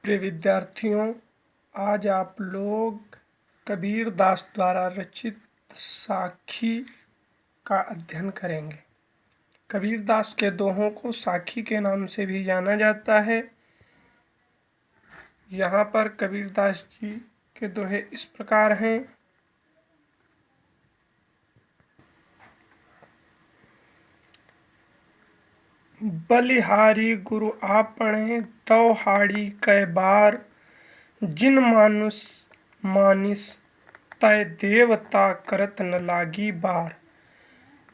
प्रिय विद्यार्थियों, आज आप लोग कबीर दास द्वारा रचित साखी का अध्ययन करेंगे। कबीर दास के दोहों को साखी के नाम से भी जाना जाता है। यहाँ पर कबीर दास जी के दोहे इस प्रकार हैं। बलिहारी गुरु आपणे तव हाड़ी कै बार, जिन मानुष मानिस तय देवता करत न लागी बार।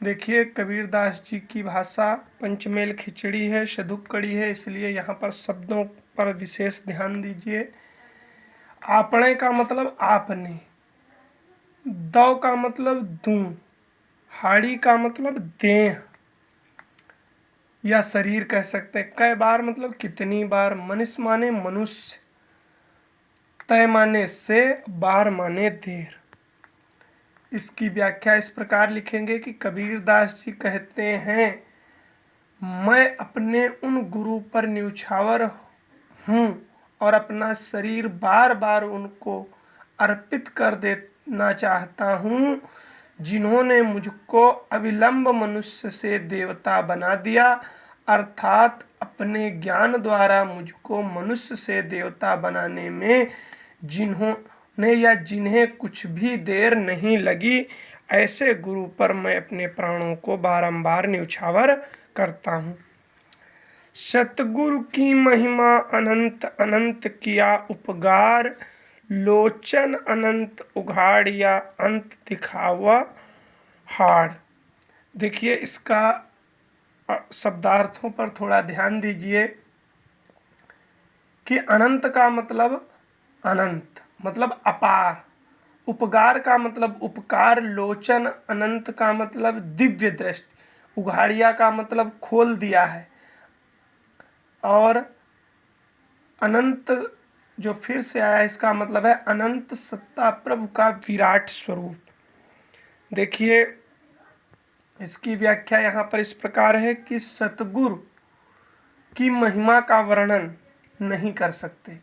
देखिए, कबीर दास जी की भाषा पंचमेल खिचड़ी है, शतुक्कड़ी है, इसलिए यहाँ पर शब्दों पर विशेष ध्यान दीजिए। आपणे का मतलब आपने, दव का मतलब दूं, हाड़ी का मतलब देह या शरीर कह सकते हैं। कई बार मतलब कितनी बार, मनुष्य माने मनुष्य, तय माने से, बार माने देर। इसकी व्याख्या इस प्रकार लिखेंगे कि कबीर दास जी कहते हैं, मैं अपने उन गुरु पर न्यौछावर हूँ और अपना शरीर बार बार उनको अर्पित कर देना चाहता हूँ, जिन्होंने मुझको अविलंब मनुष्य से देवता बना दिया, अर्थात अपने ज्ञान द्वारा मुझको मनुष्य से देवता बनाने में जिन्होंने या जिन्हें कुछ भी देर नहीं लगी, ऐसे गुरु पर मैं अपने प्राणों को बारंबार न्यौछावर करता हूँ। सतगुरु की महिमा अनंत अनंत किया उपकार, लोचन अनंत उघाड़िया अंत दिखावा हाड़। देखिए, इसका शब्दार्थों पर थोड़ा ध्यान दीजिए कि अनंत का मतलब अनंत मतलब अपार, उपकार का मतलब उपकार, लोचन अनंत का मतलब दिव्य दृष्टि, उघाड़िया का मतलब खोल दिया है, और अनंत जो फिर से आया इसका मतलब है अनंत सत्ता प्रभु का विराट स्वरूप। देखिए, इसकी व्याख्या यहाँ पर इस प्रकार है कि सतगुरु की महिमा का वर्णन नहीं कर सकते।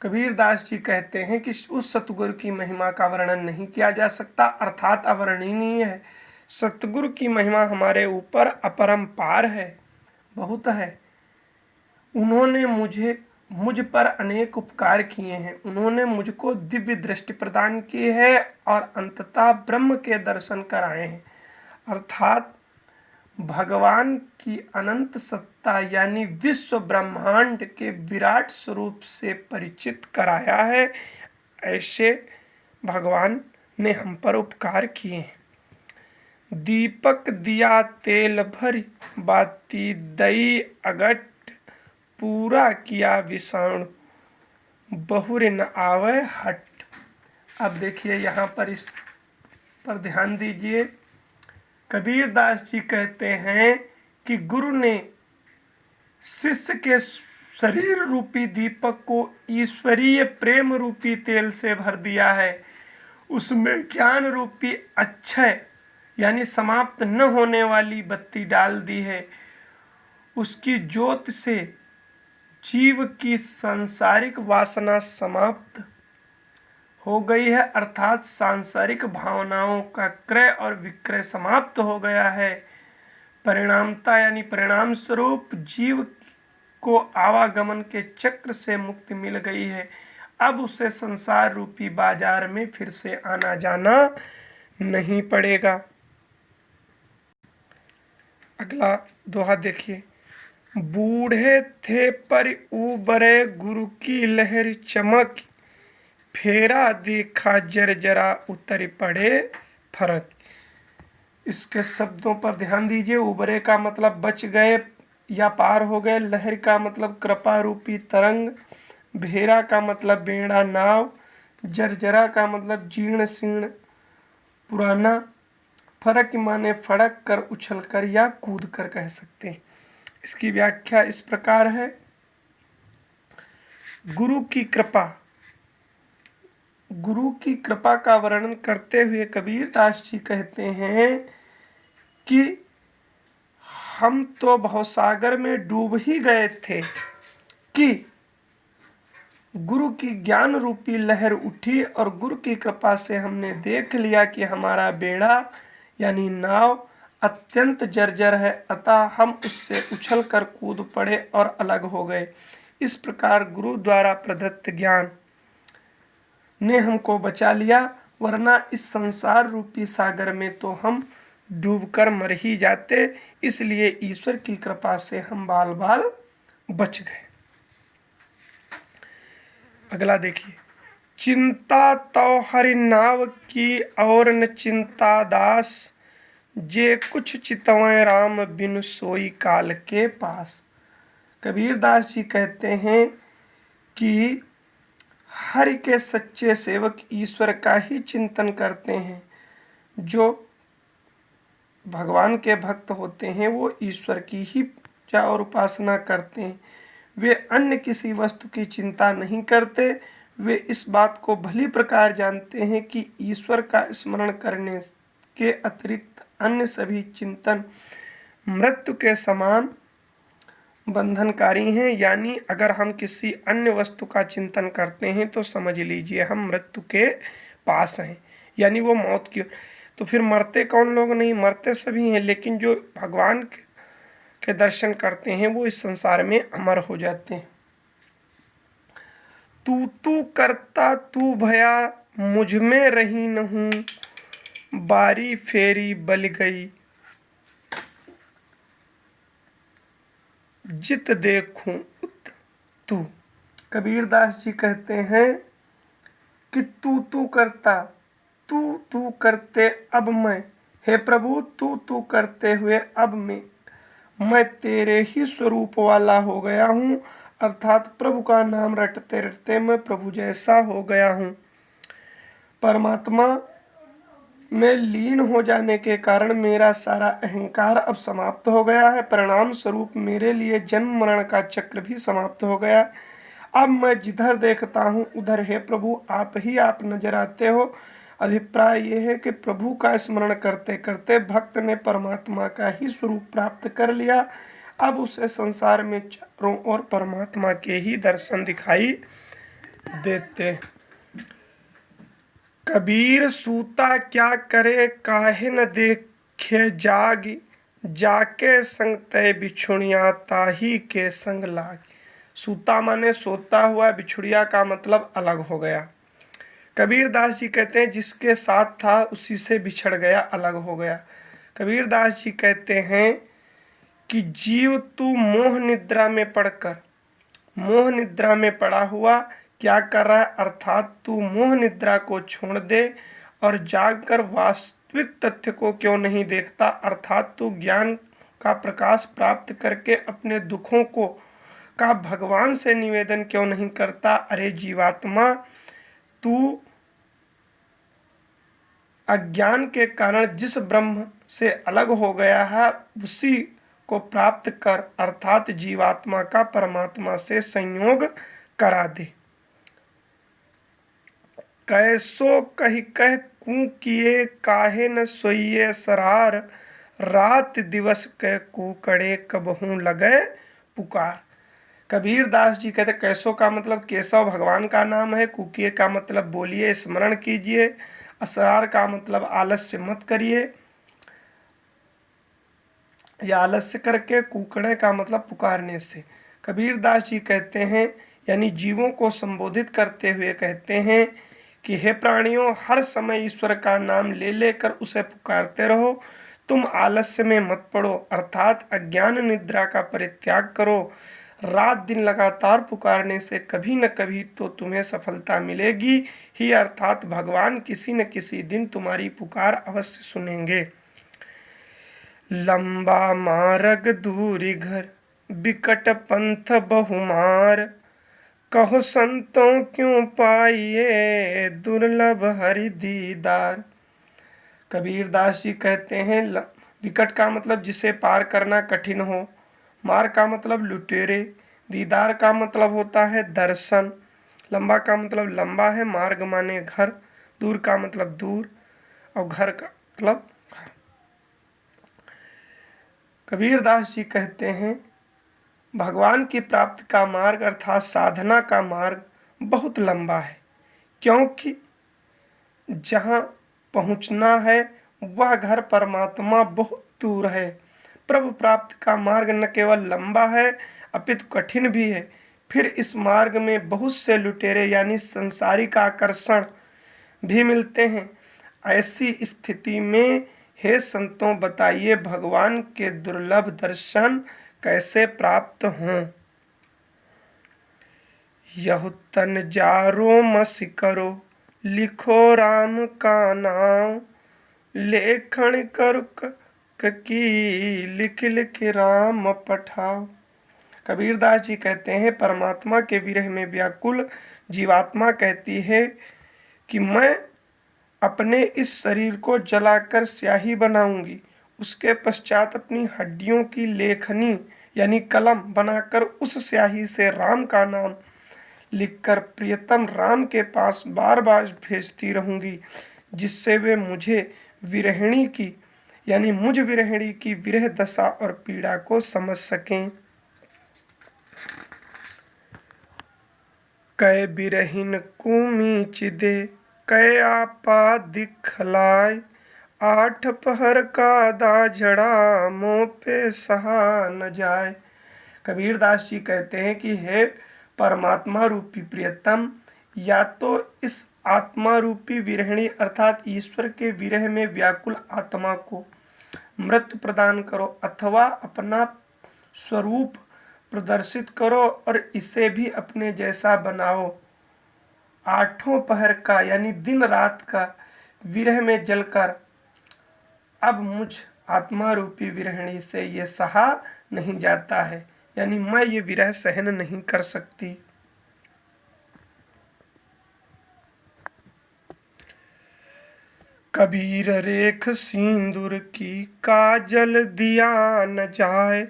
कबीर दास जी कहते हैं कि उस सतगुरु की महिमा का वर्णन नहीं किया जा सकता, अर्थात अवर्णनीय है। सतगुरु की महिमा हमारे ऊपर अपरंपार है, बहुत है। उन्होंने मुझ पर अनेक उपकार किए हैं, उन्होंने मुझको दिव्य दृष्टि प्रदान की है और अंततः ब्रह्म के दर्शन कराए हैं, अर्थात भगवान की अनंत सत्ता यानी विश्व ब्रह्मांड के विराट स्वरूप से परिचित कराया है। ऐसे भगवान ने हम पर उपकार किए हैं। दीपक दिया तेल भरी, बाती दई अगट, पूरा किया विषाणु, बहुर न आवे हट। अब देखिए, यहाँ पर इस पर ध्यान दीजिए। कबीर दास जी कहते हैं कि गुरु ने शिष्य के शरीर रूपी दीपक को ईश्वरीय प्रेम रूपी तेल से भर दिया है, उसमें ज्ञान रूपी अक्षय यानी समाप्त न होने वाली बत्ती डाल दी है। उसकी ज्योत से जीव की सांसारिक वासना समाप्त हो गई है, अर्थात सांसारिक भावनाओं का क्रय और विक्रय समाप्त हो गया है। परिणामता यानी परिणाम स्वरूप जीव को आवागमन के चक्र से मुक्ति मिल गई है। अब उसे संसार रूपी बाजार में फिर से आना जाना नहीं पड़ेगा। अगला दोहा देखिए। बूढ़े थे पर उबरे गुरु की लहर चमक, फेरा देखा जरा उतर पड़े फरक। इसके शब्दों पर ध्यान दीजिए। उबरे का मतलब बच गए या पार हो गए, लहर का मतलब कृपा रूपी तरंग, भेरा का मतलब बेड़ा नाव, जरा का मतलब जीर्ण शीर्ण पुराना, फरक माने फड़क कर, उछल कर या कूद कर कह सकते हैं। इसकी व्याख्या इस प्रकार है। गुरु की कृपा, गुरु की कृपा का वर्णन करते हुए कबीर दास जी कहते हैं कि हम तो भवसागर में डूब ही गए थे कि गुरु की ज्ञान रूपी लहर उठी और गुरु की कृपा से हमने देख लिया कि हमारा बेड़ा यानी नाव अत्यंत जर्जर है, अतः हम उससे उछल कर कूद पड़े और अलग हो गए। इस प्रकार गुरु द्वारा प्रदत्त ज्ञान ने हमको बचा लिया, वरना इस संसार रूपी सागर में तो हम डूबकर मर ही जाते। इसलिए ईश्वर की कृपा से हम बाल बाल बच गए। अगला देखिए, चिंता तो हरि नाव की और न चिंता दास, जे कुछ चितवैं राम बिनु सोई काल के पास। कबीर दास जी कहते हैं कि हरि के सच्चे सेवक ईश्वर का ही चिंतन करते हैं। जो भगवान के भक्त होते हैं वो ईश्वर की ही पूजा और उपासना करते हैं। वे अन्य किसी वस्तु की चिंता नहीं करते। वे इस बात को भली प्रकार जानते हैं कि ईश्वर का स्मरण करने के अतिरिक्त अन्य सभी चिंतन मृत्यु के समान बंधनकारी हैं। यानी अगर हम किसी अन्य वस्तु का चिंतन करते हैं तो समझ लीजिए हम मृत्यु के पास हैं, यानी वो मौत की। तो फिर मरते कौन लोग नहीं, मरते सभी हैं, लेकिन जो भगवान के दर्शन करते हैं वो इस संसार में अमर हो जाते हैं। तू करता तू भया मुझ में रही न हूँ, बारी फेरी बल गई जित देखूं उत तू। कबीर दास जी कहते हैं कि तू करता, तू करते अब मैं, हे प्रभु तू करते हुए अब मैं तेरे ही स्वरूप वाला हो गया हूँ, अर्थात प्रभु का नाम रटते रटते मैं प्रभु जैसा हो गया हूँ। परमात्मा में लीन हो जाने के कारण मेरा सारा अहंकार अब समाप्त हो गया है। परिणाम स्वरूप मेरे लिए जन्म मरण का चक्र भी समाप्त हो गया। अब मैं जिधर देखता हूँ उधर हे प्रभु आप ही आप नजर आते हो। अभिप्राय यह है कि प्रभु का स्मरण करते करते भक्त ने परमात्मा का ही स्वरूप प्राप्त कर लिया। अब उसे संसार में चारों ओर परमात्मा के ही दर्शन दिखाई देते। कबीर सूता क्या करे काहे न देखे जाग, जाके संग तय बिछुड़िया ताही के संग लाग। सूता माने सोता हुआ, बिछुड़िया का मतलब अलग हो गया। कबीर दास जी कहते हैं जिसके साथ था उसी से बिछड़ गया, अलग हो गया। कबीर दास जी कहते हैं कि जीव तू मोह निद्रा में पड़कर, मोह निद्रा में पड़ा हुआ क्या कर रहा है, अर्थात तू मोह निद्रा को छोड़ दे और जागकर वास्तविक तथ्य को क्यों नहीं देखता, अर्थात तू ज्ञान का प्रकाश प्राप्त करके अपने दुखों को का भगवान से निवेदन क्यों नहीं करता। अरे जीवात्मा, तू अज्ञान के कारण जिस ब्रह्म से अलग हो गया है उसी को प्राप्त कर, अर्थात जीवात्मा का परमात्मा से संयोग करा दे। कैसो कही कह कू किए काहे न सोइए सरार, रात दिवस के कूकड़े कबहू लगे पुकार। कबीर दास जी कहते कैसो का मतलब केशव भगवान का नाम है, कुकिए का मतलब बोलिए स्मरण कीजिए, असरार का मतलब आलस्य मत करिए या आलस्य करके, कुकड़े का मतलब पुकारने से। कबीर दास जी कहते हैं यानी जीवों को संबोधित करते हुए कहते हैं कि हे प्राणियों, हर समय ईश्वर का नाम ले लेकर उसे पुकारते रहो। तुम आलस्य में मत पड़ो, अर्थात अज्ञान निद्रा का परित्याग करो। रात दिन लगातार पुकारने से कभी न कभी तो तुम्हें सफलता मिलेगी ही, अर्थात भगवान किसी न किसी दिन तुम्हारी पुकार अवश्य सुनेंगे। लंबा मार्ग दूरी घर, बिकट पंथ बहुमार, कहो संतों क्यों पाइए दुर्लभ हरि दीदार। कबीर दास जी कहते हैं विकट का मतलब जिसे पार करना कठिन हो, मार का मतलब लुटेरे, दीदार का मतलब होता है दर्शन, लंबा का मतलब लंबा है, मार्ग माने घर, दूर का मतलब दूर और घर का मतलब घर। कबीर दास जी कहते हैं भगवान की प्राप्ति का मार्ग अर्थात साधना का मार्ग बहुत लंबा है, क्योंकि जहाँ पहुँचना है वह घर परमात्मा बहुत दूर है। प्रभु प्राप्ति का मार्ग न केवल लंबा है अपितु कठिन भी है। फिर इस मार्ग में बहुत से लुटेरे यानी संसारिक आकर्षण भी मिलते हैं। ऐसी स्थिति में हे संतों, बताइए भगवान के दुर्लभ दर्शन कैसे प्राप्त हों। यह तन जारो मस करो, लिखो राम का नाम, लेखन कर की लिख लिख राम पठाओ। कबीरदास जी कहते हैं, परमात्मा के विरह में व्याकुल जीवात्मा कहती है कि मैं अपने इस शरीर को जलाकर स्याही बनाऊंगी, उसके पश्चात अपनी हड्डियों की लेखनी यानी कलम बनाकर उस स्याही से राम का नाम लिखकर प्रियतम राम के पास बार बार भेजती रहूंगी, जिससे वे मुझे विरहिणी की यानी मुझ विरहिणी की विरह दशा और पीड़ा को समझ सकें। कै बिरहिन कुमीच दे, कै आपा दिखलाय, आठ पहर का दाझड़ा मोह पे सहा न जाए। कबीरदास जी कहते हैं कि हे परमात्मा रूपी प्रियतम, या तो इस आत्मा रूपी विरहिणी अर्थात ईश्वर के विरह में व्याकुल आत्मा को मृत्यु प्रदान करो, अथवा अपना स्वरूप प्रदर्शित करो और इसे भी अपने जैसा बनाओ। आठों पहर का यानी दिन रात का विरह में जलकर अब मुझ आत्मा रूपी विरहिणी से ये सहा नहीं जाता है, यानी मैं ये विरह सहन नहीं कर सकती। कबीर रेख सिंदूर की काजल दिया न जाए,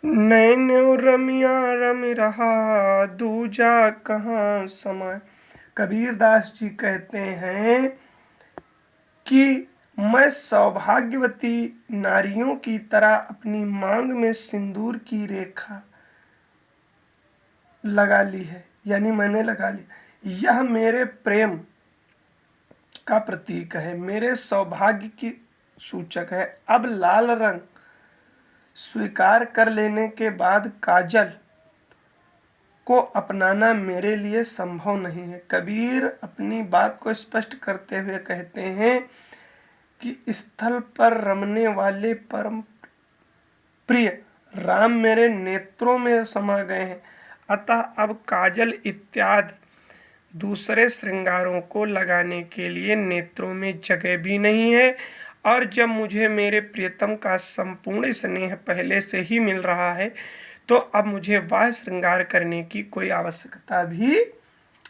नैन रमिया रम रहा दूजा कहाँ समाए। कबीरदास जी कहते हैं कि मैं सौभाग्यवती नारियों की तरह अपनी मांग में सिंदूर की रेखा लगा ली है, यानी मैंने लगा ली। यह मेरे प्रेम का प्रतीक है, मेरे सौभाग्य की सूचक है। अब लाल रंग स्वीकार कर लेने के बाद काजल को अपनाना मेरे लिए संभव नहीं है। कबीर अपनी बात को स्पष्ट करते हुए कहते हैं कि स्थल पर रमने वाले परम प्रिय राम मेरे नेत्रों में समा गए हैं, अतः अब काजल इत्यादि दूसरे श्रृंगारों को लगाने के लिए नेत्रों में जगह भी नहीं है। और जब मुझे मेरे प्रियतम का संपूर्ण स्नेह पहले से ही मिल रहा है, तो अब मुझे वह श्रृंगार करने की कोई आवश्यकता भी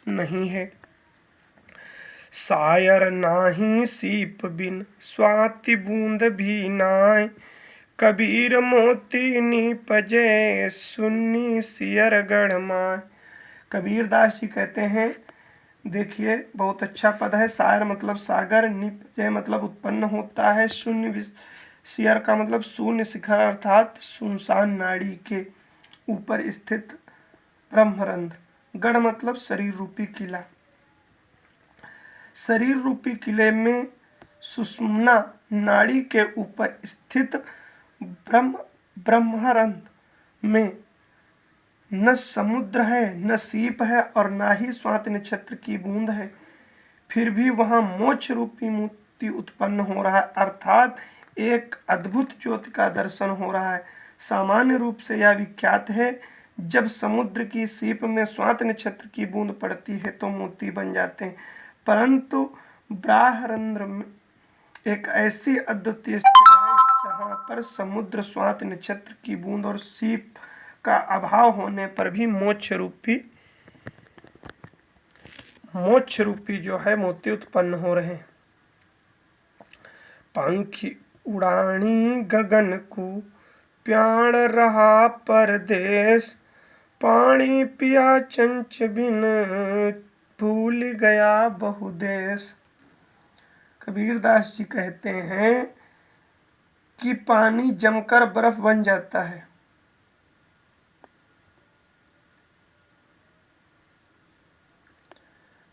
नहीं है। सायर नाही सीप बिन स्वाति बूंद भी नाय, कबीर मोती नीपजे सुन्नी सियर गढ़ माय। कबीरदास जी कहते हैं, देखिए बहुत अच्छा पद है। सायर मतलब सागर, निपजय मतलब उत्पन्न होता है, शून्य सियर का मतलब शून्य शिखर अर्थात सुनसान नाड़ी के ऊपर स्थित ब्रह्मरंध्र, गढ़ मतलब शरीर रूपी किला। शरीर रूपी किले में सुषुम्ना नाड़ी के ऊपर स्थित ब्रह्मरंध्र में न समुद्र है, न सीप है और ना ही स्वाति नक्षत्र की बूंद है, फिर भी वहाँ मोक्ष रूपी मोती उत्पन्न हो रहा है, अर्थात एक अद्भुत ज्योति का दर्शन हो रहा है। सामान्य रूप से यह विख्यात है, जब समुद्र की सीप में स्वाति नक्षत्र की बूंद पड़ती है तो मोती बन जाते हैं, परंतु ब्रह्मरंध्र में एक ऐसी अद्वितीय स्थिति है जहाँ पर समुद्र, स्वाति नक्षत्र की बूंद और सीप का अभाव होने पर भी मोक्ष रूपी जो है मोती उत्पन्न हो रहे हैं। पंखी उड़ानी गगन को प्याण रहा परदेश, पानी पिया चंच बिन भूल गया बहुदेश। कबीरदास जी कहते हैं कि पानी जमकर बर्फ बन जाता है,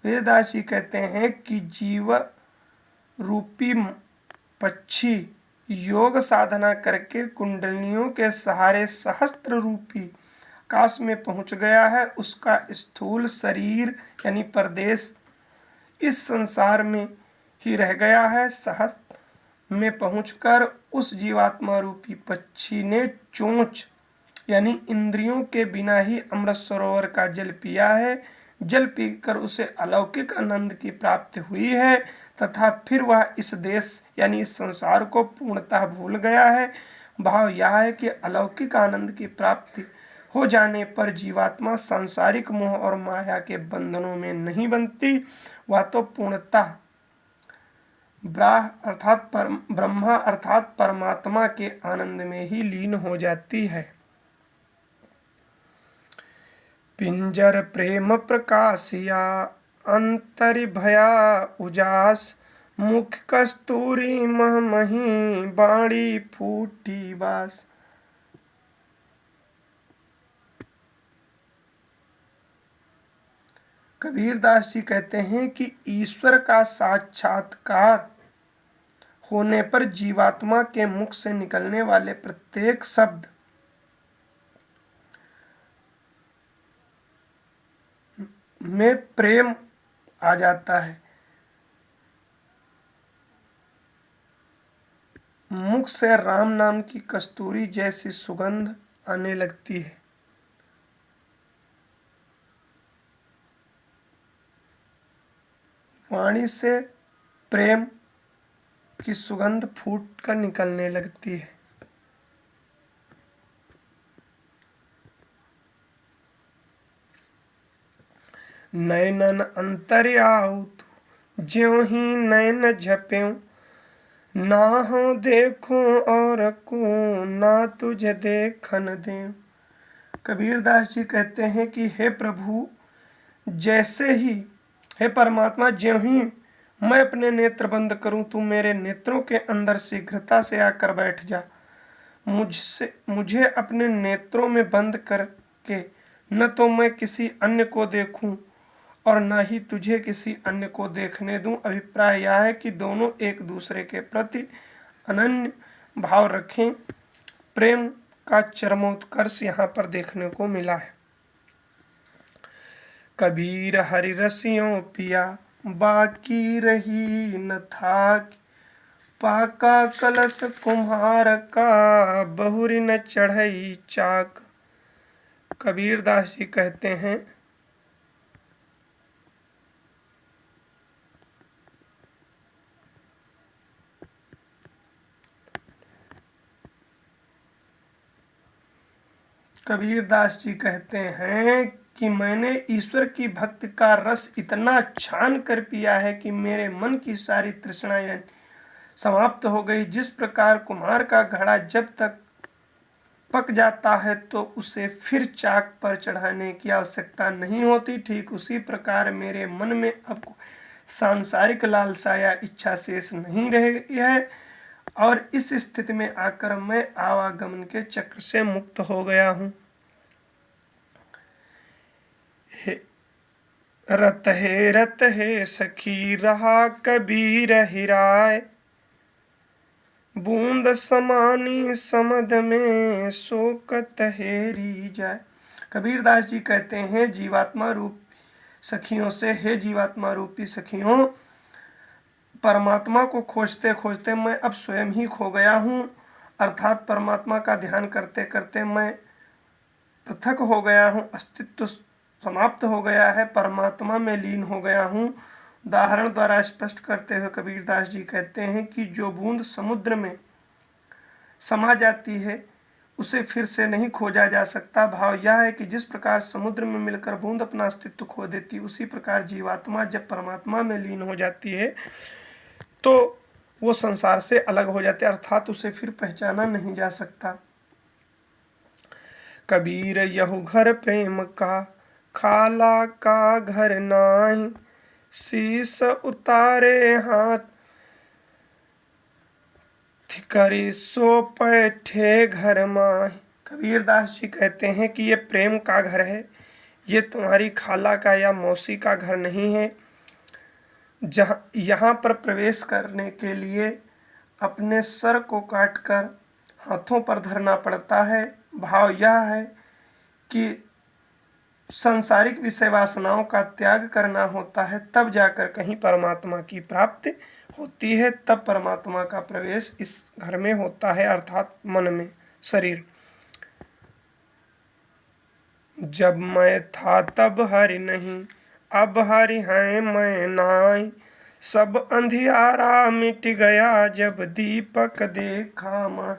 वेदास जी कहते हैं कि जीव रूपी पक्षी योग साधना करके कुंडलियों के सहारे सहस्त्र रूपी आकाश में पहुंच गया है। उसका स्थूल शरीर यानी प्रदेश इस संसार में ही रह गया है। सहस्त्र में पहुंचकर उस जीवात्मा रूपी पक्षी ने चोंच यानी इंद्रियों के बिना ही अमृत सरोवर का जल पिया है। जल पीकर उसे अलौकिक आनंद की प्राप्ति हुई है तथा फिर वह इस देश यानी इस संसार को पूर्णतः भूल गया है। भाव यह है कि अलौकिक आनंद की प्राप्ति हो जाने पर जीवात्मा सांसारिक मोह और माया के बंधनों में नहीं बनती, वह तो पूर्णतः ब्रह्मा अर्थात परमात्मा के आनंद में ही लीन हो जाती है। पिंजर प्रेम प्रकाशिया अंतरि भया उजास, मुख कस्तूरी महमही बाणी फूटी बास। कबीरदास जी कहते हैं कि ईश्वर का साक्षात्कार होने पर जीवात्मा के मुख से निकलने वाले प्रत्येक शब्द में प्रेम आ जाता है। मुख से राम नाम की कस्तूरी जैसी सुगंध आने लगती है। वाणी से प्रेम की सुगंध फूट कर निकलने लगती है। नैनन अंतर्याहुत ज्यों ही नैन झप्यों, ना हो देखूं और को ना तुझे देखन दें। कबीरदास जी कहते हैं कि हे प्रभु, जैसे ही हे परमात्मा, ज्यों ही मैं अपने नेत्र बंद करूं तू मेरे नेत्रों के अंदर शीघ्रता से आकर बैठ जा। मुझे अपने नेत्रों में बंद करके न तो मैं किसी अन्य को देखूं और न ही तुझे किसी अन्य को देखने दूं। अभिप्राय यह है कि दोनों एक दूसरे के प्रति अनन्य भाव रखें। प्रेम का चरमोत्कर्ष यहाँ पर देखने को मिला है। कबीर हरि रसियों पिया बाकी रही न था, पाका कलश कुम्हार का बहुरी न चढ़ई चाक। कबीरदास जी कहते हैं कबीरदास जी कहते हैं कि मैंने ईश्वर की भक्ति का रस इतना छान कर पिया है कि मेरे मन की सारी तृष्णाएं समाप्त हो गई। जिस प्रकार कुम्हार का घड़ा जब तक पक जाता है तो उसे फिर चाक पर चढ़ाने की आवश्यकता नहीं होती, ठीक उसी प्रकार मेरे मन में अब सांसारिक लालसा या इच्छा शेष नहीं रही है और इस स्थिति में आकर मैं आवागमन के चक्र से मुक्त हो गया हूँ। रत हे सखी रहा कबीर हिराय, बूंद समानी समद में शोकत हेरी जाए। कबीरदास जी कहते हैं जीवात्मा रूप सखियों से, हे जीवात्मा रूपी सखियों, परमात्मा को खोजते खोजते मैं अब स्वयं ही खो गया हूँ। अर्थात परमात्मा का ध्यान करते करते मैं पृथक हो गया हूँ, अस्तित्व समाप्त हो गया है, परमात्मा में लीन हो गया हूँ। उदाहरण द्वारा स्पष्ट करते हुए कबीरदास जी कहते हैं कि जो बूंद समुद्र में समा जाती है उसे फिर से नहीं खोजा जा सकता। भाव यह है कि जिस प्रकार समुद्र में मिलकर बूंद अपना अस्तित्व खो देती, उसी प्रकार जीवात्मा जब परमात्मा में लीन हो जाती है तो वो संसार से अलग हो जाते, अर्थात उसे फिर पहचाना नहीं जा सकता। कबीर यहु घर प्रेम का, खाला का घर नाहि, शीस उतारे हाथ करे सो पैठे घर माहि। कबीरदास जी कहते हैं कि ये प्रेम का घर है, ये तुम्हारी खाला का या मौसी का घर नहीं है। यहाँ पर प्रवेश करने के लिए अपने सर को काटकर हाथों पर धरना पड़ता है। भाव यह है कि सांसारिक विषय वासनाओं का त्याग करना होता है, तब जाकर कहीं परमात्मा की प्राप्ति होती है, तब परमात्मा का प्रवेश इस घर में होता है, अर्थात मन में, शरीर। जब मैं था तब हरि नहीं, अब हरि हैं मैं नाई, सब अंधियारा मिट गया जब दीपक देखा मैं।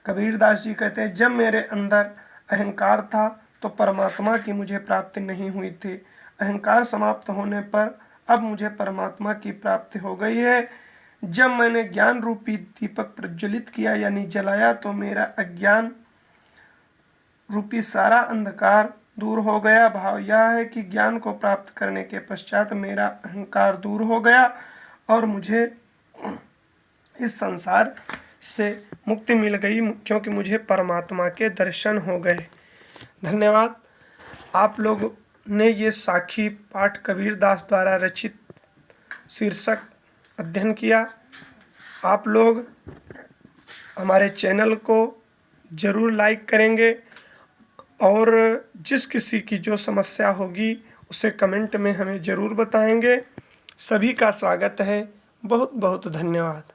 कबीरदास जी कहते हैं, जब मेरे अंदर अहंकार था तो परमात्मा की मुझे प्राप्ति नहीं हुई थी। अहंकार समाप्त होने पर अब मुझे परमात्मा की प्राप्ति हो गई है। जब मैंने ज्ञान रूपी दीपक प्रज्वलित किया यानी जलाया, तो मेरा अज्ञान रूपी सारा अंधकार दूर हो गया। भाव यह है कि ज्ञान को प्राप्त करने के पश्चात मेरा अहंकार दूर हो गया और मुझे इस संसार से मुक्ति मिल गई, क्योंकि मुझे परमात्मा के दर्शन हो गए। धन्यवाद। आप लोग ने ये साखी पाठ कबीरदास द्वारा रचित शीर्षक अध्ययन किया। आप लोग हमारे चैनल को ज़रूर लाइक करेंगे और जिस किसी की जो समस्या होगी उसे कमेंट में हमें ज़रूर बताएंगे। सभी का स्वागत है। बहुत बहुत धन्यवाद।